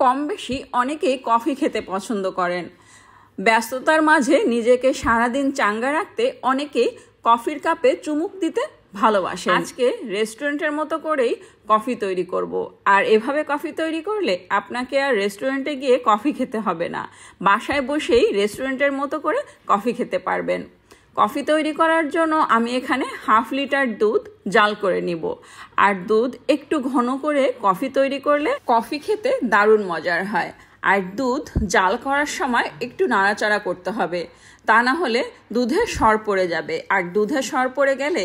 কম বেশি অনেকেই কফি খেতে পছন্দ করেন। ব্যস্ততার মাঝে নিজেকে সারাদিন চাঙ্গা রাখতে অনেকেই কফির কাপে চুমুক দিতে ভালোবাসেন। আজকে রেস্টুরেন্টের মতো করেই কফি তৈরি করব। আর এভাবে কফি তৈরি করলে আপনাকে আর রেস্টুরেন্টে গিয়ে কফি খেতে হবে না, বাসায় বসেই রেস্টুরেন্টের মতো করে কফি খেতে পারবেন। কফি তৈরি করার জন্য আমি এখানে 1/2 লিটার দুধ জাল করে নিব। আর দুধ একটু ঘন করে কফি তৈরি করলে কফি খেতে দারুণ মজার হয়। আর দুধ জাল করার সময় একটু নাড়াচাড়া করতে হবে, তা না হলে দুধের সর পড়ে যাবে। আর দুধের সর পড়ে গেলে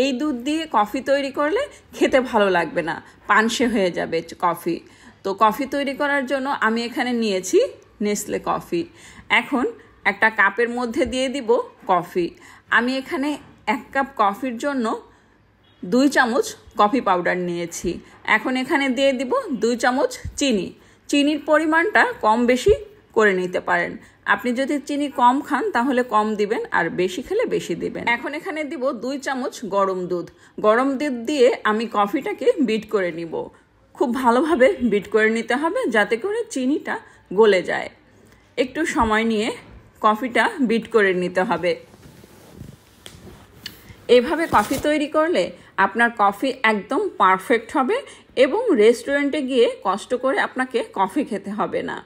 এই দুধ দিয়ে কফি তৈরি করলে খেতে ভালো লাগবে না, পানসে হয়ে যাবে কফি। তো কফি তৈরি করার জন্য আমি এখানে নিয়েছি নেসলে কফি। এখন একটা কাপের মধ্যে দিয়ে দিব কফি। আমি এখানে 1 কাপ কফির জন্য 2 চামচ কফি পাউডার নিয়েছি। এখন এখানে দিয়ে দিব 2 চামচ চিনি। চিনির পরিমাণটা কম বেশি করে নিতে পারেন। আপনি যদি চিনি কম খান তাহলে কম দিবেন, আর বেশি খেলে বেশি দিবেন। এখন এখানে দিব 2 চামচ গরম দুধ। গরম দুধ দিয়ে আমি কফিটাকে বিট করে নিব। খুব ভালোভাবে বিট করে নিতে হবে যাতে করে চিনিটা গলে যায়। একটু সময় নিয়ে কফিটা বিট করে নিতে হবে। এভাবে কফি তৈরি করলে আপনার কফি একদম পারফেক্ট হবে এবং রেস্টুরেন্টে গিয়ে কষ্ট করে আপনাকে কফি খেতে হবে না,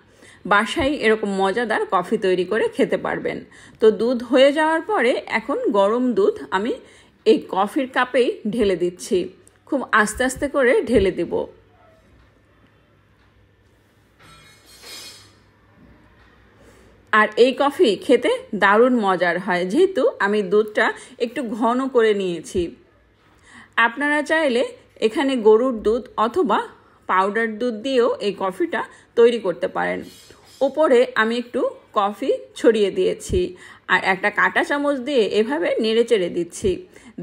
বাসায় এরকম মজাদার কফি তৈরি করে খেতে পারবেন। তো দুধ হয়ে যাওয়ার পরে এখন গরম দুধ আমি এই কফির কাপেই ঢেলে দিচ্ছি। খুব আস্তে আস্তে করে ঢেলে দিব। আর এই কফি খেতে দারুণ মজার হয়, যেহেতু আমি দুধটা একটু ঘন করে নিয়েছি। আপনারা চাইলে এখানে গরুর দুধ অথবা পাউডার দুধ দিয়েও এই কফিটা তৈরি করতে পারেন। উপরে আমি একটু কফি ছড়িয়ে দিয়েছি আর একটা কাঁটা চামচ দিয়ে এভাবে নেড়ে চেড়ে দিচ্ছি।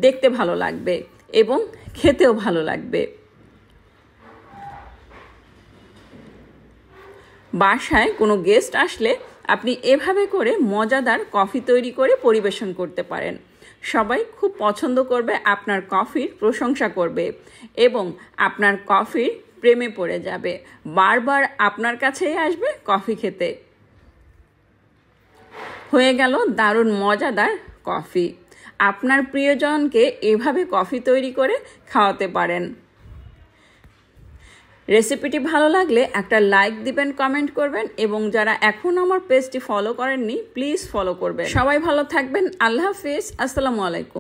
দেখতে ভালো লাগবে এবং খেতেও ভালো লাগবে। বাসায় কোনো গেস্ট আসলে আপনি এভাবে করে মজাদার কফি তৈরি করে পরিবেশন করতে পারেন। সবাই খুব পছন্দ করবে, আপনার কফির প্রশংসা করবে এবং আপনার কফির প্রেমে পড়ে যাবে, বারবার আপনার কাছেই আসবে কফি খেতে। হয়ে গেল দারুণ মজাদার কফি। আপনার প্রিয়জনকে এভাবে কফি তৈরি করে খাওয়াতে পারেন। রেসিপিটি ভালো লাগলে একটা লাইক দিবেন, কমেন্ট করবেন এবং যারা এখন আমার পেজটি ফলো করেননি প্লিজ ফলো করবেন। সবাই ভালো থাকবেন। আল্লাহ হাফেজ। আসসালামু আলাইকুম।